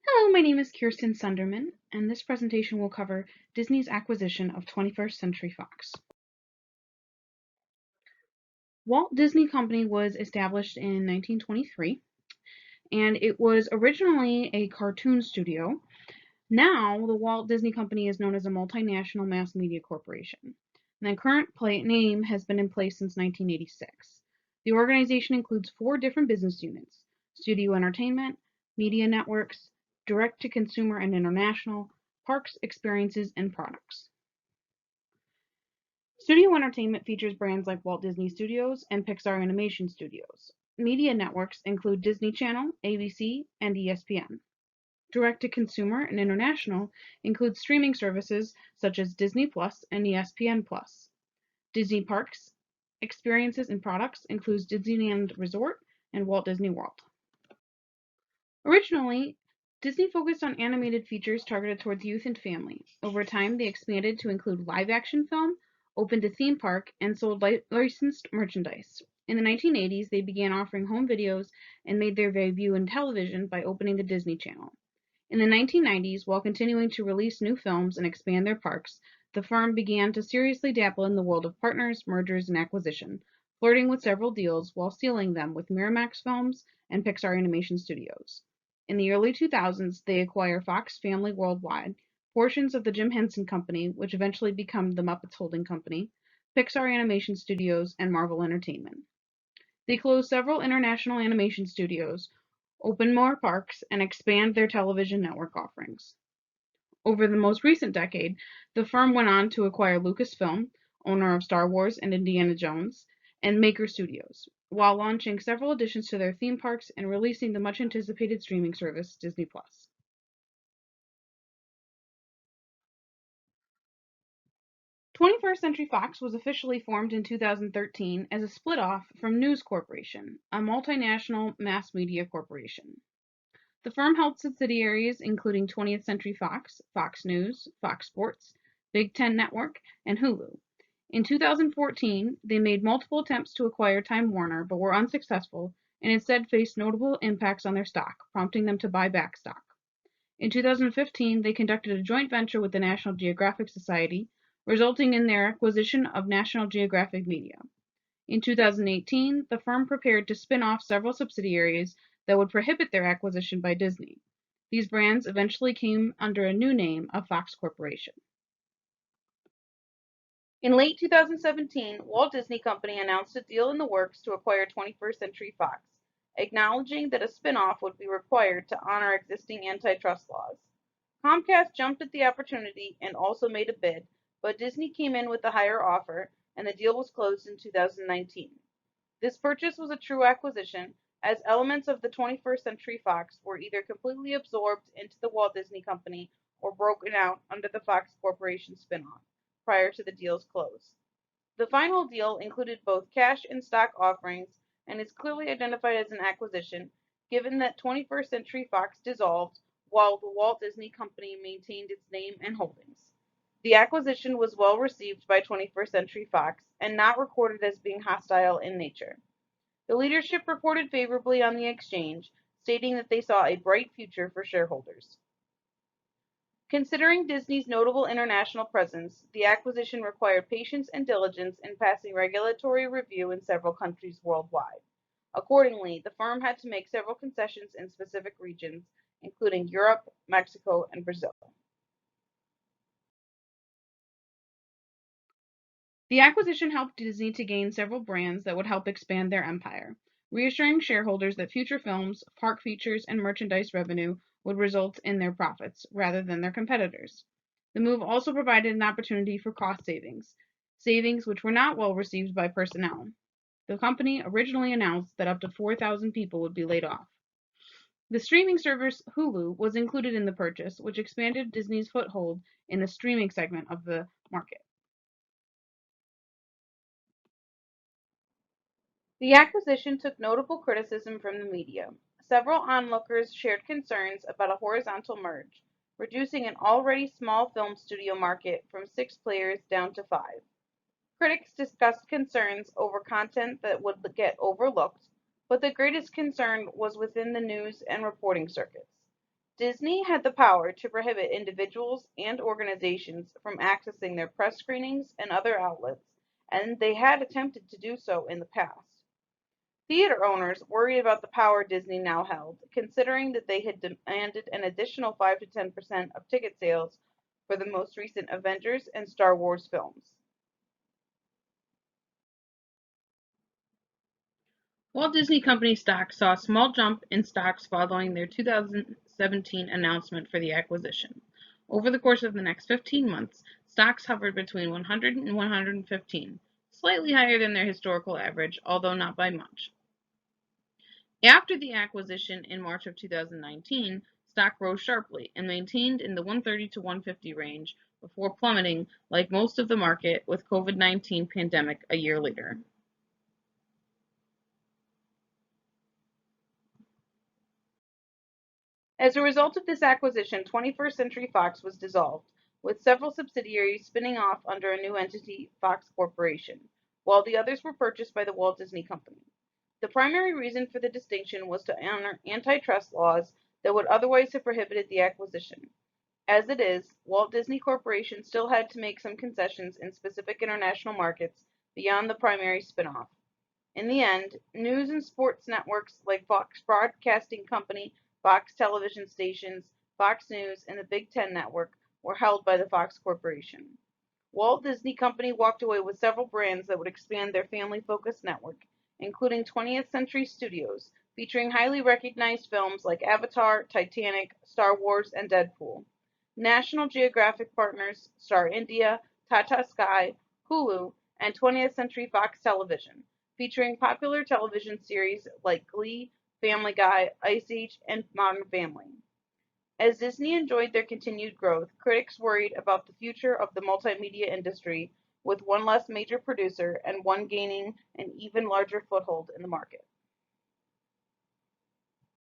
Hello, my name is Kirsten Sunderman, and this presentation will cover Disney's acquisition of 21st Century Fox. Walt Disney Company was established in 1923, and it was originally a cartoon studio. Now, the Walt Disney Company is known as a multinational mass media corporation. And the current name has been in place since 1986. The organization includes 4 different business units: studio entertainment, media networks, direct-to-consumer and international, parks, experiences, and products. Studio entertainment features brands like Walt Disney Studios and Pixar Animation Studios. Media networks include Disney Channel, ABC, and ESPN. Direct-to-consumer and international includes streaming services such as Disney Plus and ESPN Plus. Disney Parks, experiences, and products includes Disneyland Resort and Walt Disney World. Originally, Disney focused on animated features targeted towards youth and family. Over time, they expanded to include live-action film, opened a theme park, and sold licensed merchandise. In the 1980s, they began offering home videos and made their debut in television by opening the Disney Channel. In the 1990s, while continuing to release new films and expand their parks, the firm began to seriously dabble in the world of partners, mergers, and acquisition, flirting with several deals while sealing them with Miramax Films and Pixar Animation Studios. In the early 2000s, they acquire Fox Family Worldwide, portions of the Jim Henson Company, which eventually became the Muppets Holding Company, Pixar Animation Studios, and Marvel Entertainment. They close several international animation studios, open more parks, and expand their television network offerings. Over the most recent decade, the firm went on to acquire Lucasfilm, owner of Star Wars and Indiana Jones, and Maker Studios, while launching several additions to their theme parks and releasing the much anticipated streaming service Disney Plus. 21st Century Fox was officially formed in 2013 as a split-off from News Corporation, a multinational mass media corporation. The firm held subsidiaries including 20th Century Fox, Fox News, Fox Sports, Big Ten Network, and Hulu. In 2014, they made multiple attempts to acquire Time Warner but were unsuccessful and instead faced notable impacts on their stock, prompting them to buy back stock. In 2015, they conducted a joint venture with the National Geographic Society, resulting in their acquisition of National Geographic Media. In 2018, the firm prepared to spin off several subsidiaries that would prohibit their acquisition by Disney. These brands eventually came under a new name of Fox Corporation. In late 2017, Walt Disney Company announced a deal in the works to acquire 21st Century Fox, acknowledging that a spin-off would be required to honor existing antitrust laws. Comcast jumped at the opportunity and also made a bid, but Disney came in with a higher offer, and the deal was closed in 2019. This purchase was a true acquisition, as elements of the 21st Century Fox were either completely absorbed into the Walt Disney Company or broken out under the Fox Corporation spinoff prior to the deal's close. The final deal included both cash and stock offerings and is clearly identified as an acquisition, given that 21st Century Fox dissolved while the Walt Disney Company maintained its name and holdings. The acquisition was well received by 21st Century Fox and not recorded as being hostile in nature. The leadership reported favorably on the exchange, stating that they saw a bright future for shareholders. Considering Disney's notable international presence, the acquisition required patience and diligence in passing regulatory review in several countries worldwide. Accordingly, the firm had to make several concessions in specific regions, including Europe, Mexico, and Brazil. The acquisition helped Disney to gain several brands that would help expand their empire, reassuring shareholders that future films, park features, and merchandise revenue would result in their profits, rather than their competitors. The move also provided an opportunity for cost savings which were not well received by personnel. The company originally announced that up to 4,000 people would be laid off. The streaming service Hulu was included in the purchase, which expanded Disney's foothold in the streaming segment of the market. The acquisition took notable criticism from the media. Several onlookers shared concerns about a horizontal merge, reducing an already small film studio market from 6 players down to 5. Critics discussed concerns over content that would get overlooked, but the greatest concern was within the news and reporting circuits. Disney had the power to prohibit individuals and organizations from accessing their press screenings and other outlets, and they had attempted to do so in the past. Theater owners worried about the power Disney now held, considering that they had demanded an additional 5 to 10% of ticket sales for the most recent Avengers and Star Wars films. Walt Disney Company stock saw a small jump in stocks following their 2017 announcement for the acquisition. Over the course of the next 15 months, stocks hovered between 100 and 115, slightly higher than their historical average, although not by much. After the acquisition in March of 2019, stock rose sharply and maintained in the 130 to 150 range before plummeting like most of the market with COVID-19 pandemic a year later. As a result of this acquisition, 21st Century Fox was dissolved, with several subsidiaries spinning off under a new entity, Fox Corporation, while the others were purchased by the Walt Disney Company. The primary reason for the distinction was to honor antitrust laws that would otherwise have prohibited the acquisition. As it is, Walt Disney Corporation still had to make some concessions in specific international markets beyond the primary spinoff. In the end, news and sports networks like Fox Broadcasting Company, Fox television stations, Fox News, and the Big Ten Network were held by the Fox Corporation. Walt Disney Company walked away with several brands that would expand their family-focused network, including 20th Century Studios, featuring highly recognized films like Avatar, Titanic, Star Wars, and Deadpool. National Geographic partners Star India, Tata Sky, Hulu, and 20th Century Fox Television, featuring popular television series like Glee, Family Guy, Ice Age, and Modern Family. As Disney enjoyed their continued growth, critics worried about the future of the multimedia industry, with one less major producer and one gaining an even larger foothold in the market.